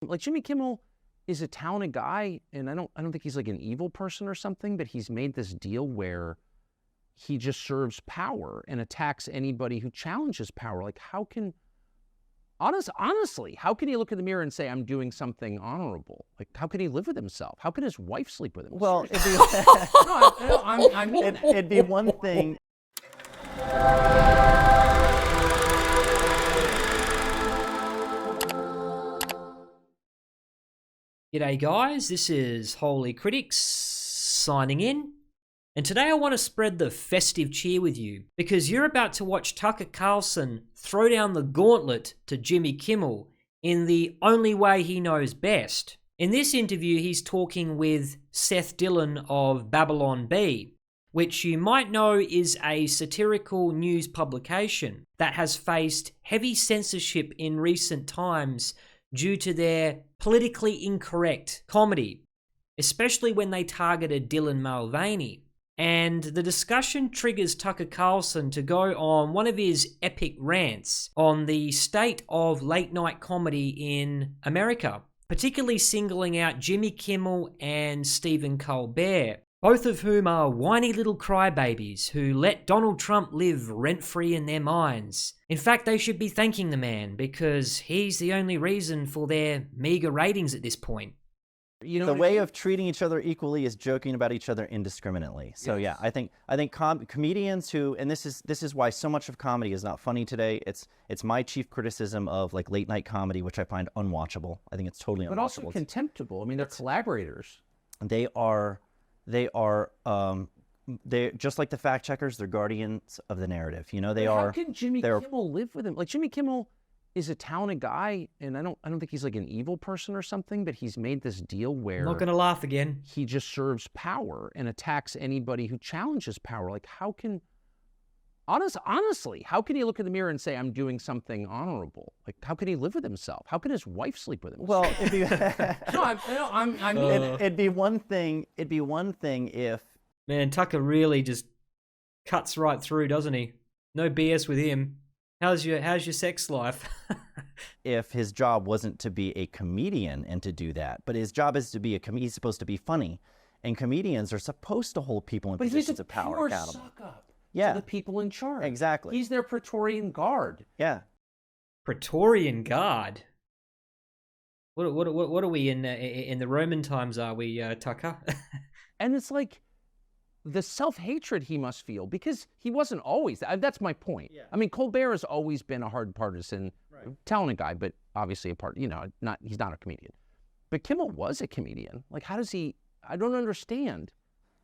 Like Jimmy Kimmel is a talented guy, and I don't think he's like an evil person or something, but he's made this deal where he just serves power and attacks anybody who challenges power. Like honestly, how can he look in the mirror and say, I'm doing something honorable? Like, how can he live with himself? How can his wife sleep with him? Well, it'd be, I mean, it'd be one thing. G'day guys, this is Holy Critics signing in, and today I want to spread the festive cheer with you because you're about to watch Tucker Carlson throw down the gauntlet to Jimmy Kimmel in the only way he knows best. In this interview, he's talking with Seth Dillon of Babylon Bee, which you might know is a satirical news publication that has faced heavy censorship in recent times due to their politically incorrect comedy, especially when they targeted Dillon Mulvaney. And the discussion triggers Tucker Carlson to go on one of his epic rants on the state of late night comedy in America, particularly singling out Jimmy Kimmel and Stephen Colbert, both of whom are whiny little crybabies who let Donald Trump live rent-free in their minds. In fact, they should be thanking the man because he's the only reason for their meager ratings at this point. you know, The way of treating each other equally is joking about each other indiscriminately. So Yes. yeah, I think comedians who, and this is why so much of comedy is not funny today. It's my chief criticism of like late night comedy, which I find unwatchable. I think it's totally unwatchable. but also contemptible. I mean, they're collaborators. They're just like the fact checkers. They're guardians of the narrative. You know, they But are. How can Jimmy they're- Kimmel live with him? Like Jimmy Kimmel is a talented guy, and I don't think he's like an evil person or something, but he's made this deal where I'm not gonna laugh again. he just serves power and attacks anybody who challenges power. Like, honestly, how can he look in the mirror and say, I'm doing something honorable? Like, how can he live with himself? How can his wife sleep with him? Well, it'd be, I mean, it'd be one thing. It'd be one thing if. Man, Tucker really just cuts right through, doesn't he? No BS with him. How's your sex life? If his job wasn't to be a comedian and to do that, but his job is to be he's supposed to be funny, and comedians are supposed to hold people in but he's positions a of power pure accountable. suck-up Yeah. to the people in charge. Exactly. He's their Praetorian Guard. Yeah. Praetorian Guard. What are we in the Roman times? Are we Tucker? And it's like the self-hatred he must feel because he wasn't always. That's my point. Yeah. I mean, Colbert has always been a hard partisan, talented guy, but obviously he's not a comedian. But Kimmel was a comedian. Like, how does he? I don't understand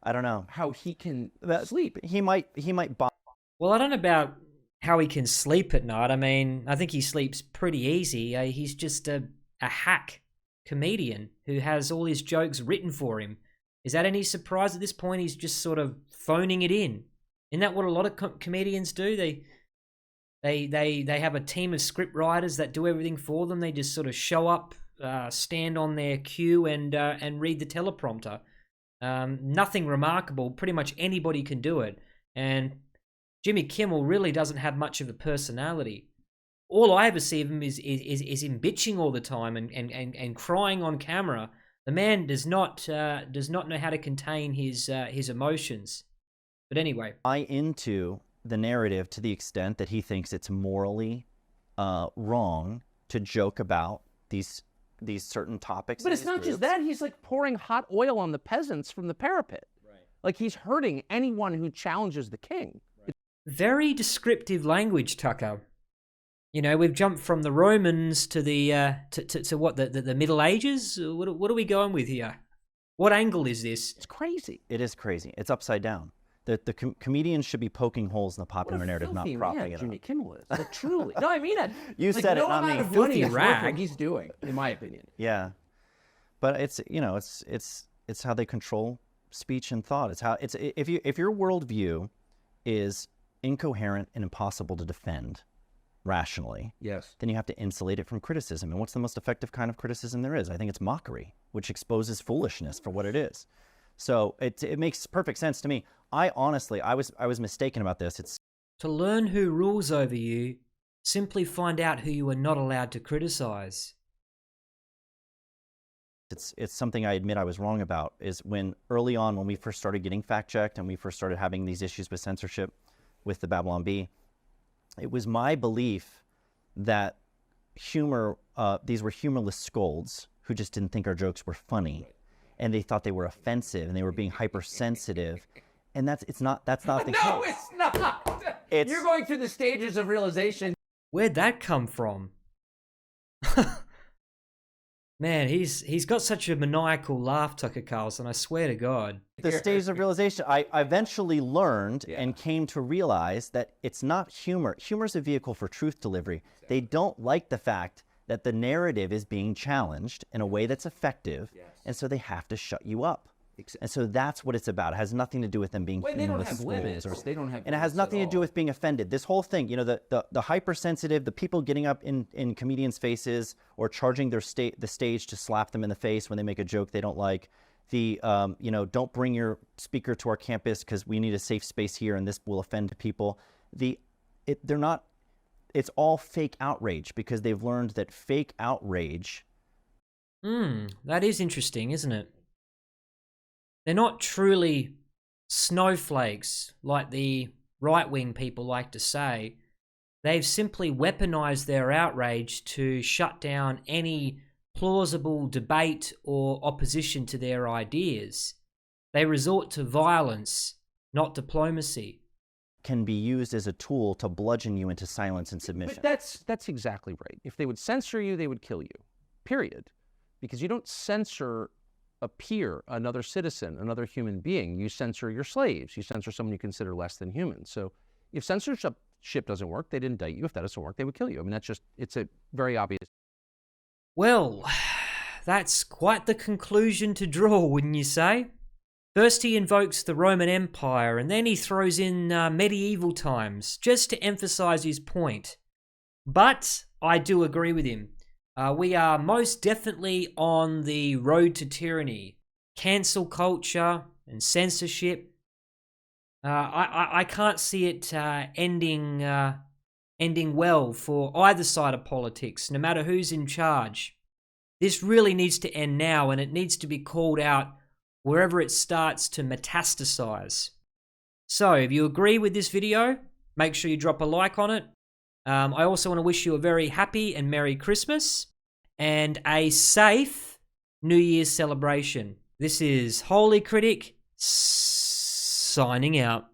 I don't know. how he can That- sleep. He might bomb. Well, I don't know about how he can sleep at night. I mean, I think he sleeps pretty easy. He's just a hack comedian who has all his jokes written for him. Is that any surprise at this point? He's just sort of phoning it in. Isn't that what a lot of comedians do? They have a team of script writers that do everything for them. They just sort of show up, stand on their cue, and read the teleprompter. Nothing remarkable. Pretty much anybody can do it. And Jimmy Kimmel really doesn't have much of a personality. All I ever see of him is him bitching all the time and crying on camera. The man does not know how to contain his emotions. But anyway, Buy into the narrative to the extent that he thinks it's morally wrong to joke about these certain topics. But in it's these not just groups. that. He's like pouring hot oil on the peasants from the parapet. Right. Like he's hurting anyone who challenges the king. Right. Very descriptive language, Tucker. You know, we've jumped from the Romans to the to what the Middle Ages. What are we going with here? What angle is this? It's crazy. It is crazy. It's upside down. The comedians should be poking holes in the popular narrative, not propping it Jimmy up. Kimmel is. Like, truly. No, I mean it. You Like, said it, no not amount me. of money Filthy is worth rag. what he's doing, in my opinion. Yeah, but it's how they control speech and thought. It's how if your worldview is incoherent and impossible to defend rationally, Yes. then you have to insulate it from criticism. And what's the most effective kind of criticism there is? I think it's mockery, which exposes foolishness for what it is. So it makes perfect sense to me. I honestly, I was mistaken about this. It's To learn who rules over you, simply find out who you are not allowed to criticize. It's something I admit I was wrong about, is when early on, when we first started getting fact checked and we first started having these issues with censorship with the Babylon Bee, it was my belief that humor, these were humorless scolds who just didn't think our jokes were funny, and they thought they were offensive and they were being hypersensitive, and that's not the case. No, it's not. You're going through the stages of realization. Where'd that come from? Man, he's got such a maniacal laugh, Tucker Carlson, I swear to God. The stage of realization, I eventually learned and came to realize that it's not humor. Humor's a vehicle for truth delivery. They don't like the fact that the narrative is being challenged in a way that's effective, and so they have to shut you up. And so that's what it's about. It has nothing to do with them being They don't have limits. They don't have, and it has nothing to do with being offended. This whole thing, you know, the hypersensitive, the people getting up in comedians' faces or charging the stage to slap them in the face when they make a joke they don't like. The you know, don't bring your speaker to our campus because we need a safe space here and this will offend people. They're not. It's all fake outrage because they've learned that fake outrage. That is interesting, isn't it? They're not truly snowflakes like the right-wing people like to say. They've simply weaponized their outrage to shut down any plausible debate or opposition to their ideas. They resort to violence, not diplomacy. Can be used as a tool to bludgeon you into silence and submission. But that's exactly right. If they would censor you, they would kill you, period. Because you don't censor a peer, another citizen, another human being. You censor your slaves. You censor someone you consider less than human. So if censorship doesn't work, they'd indict you. If that doesn't work, they would kill you. I mean, it's a very obvious. Well, that's quite the conclusion to draw, wouldn't you say? First he invokes the Roman Empire, and then he throws in medieval times, just to emphasize his point. But I do agree with him. We are most definitely on the road to tyranny. Cancel culture and censorship. I can't see it ending well for either side of politics, no matter who's in charge. This really needs to end now, and it needs to be called out wherever it starts to metastasize. So, if you agree with this video, make sure you drop a like on it. I also want to wish you a very happy and Merry Christmas and a safe New Year's celebration. This is Holy Critic signing out.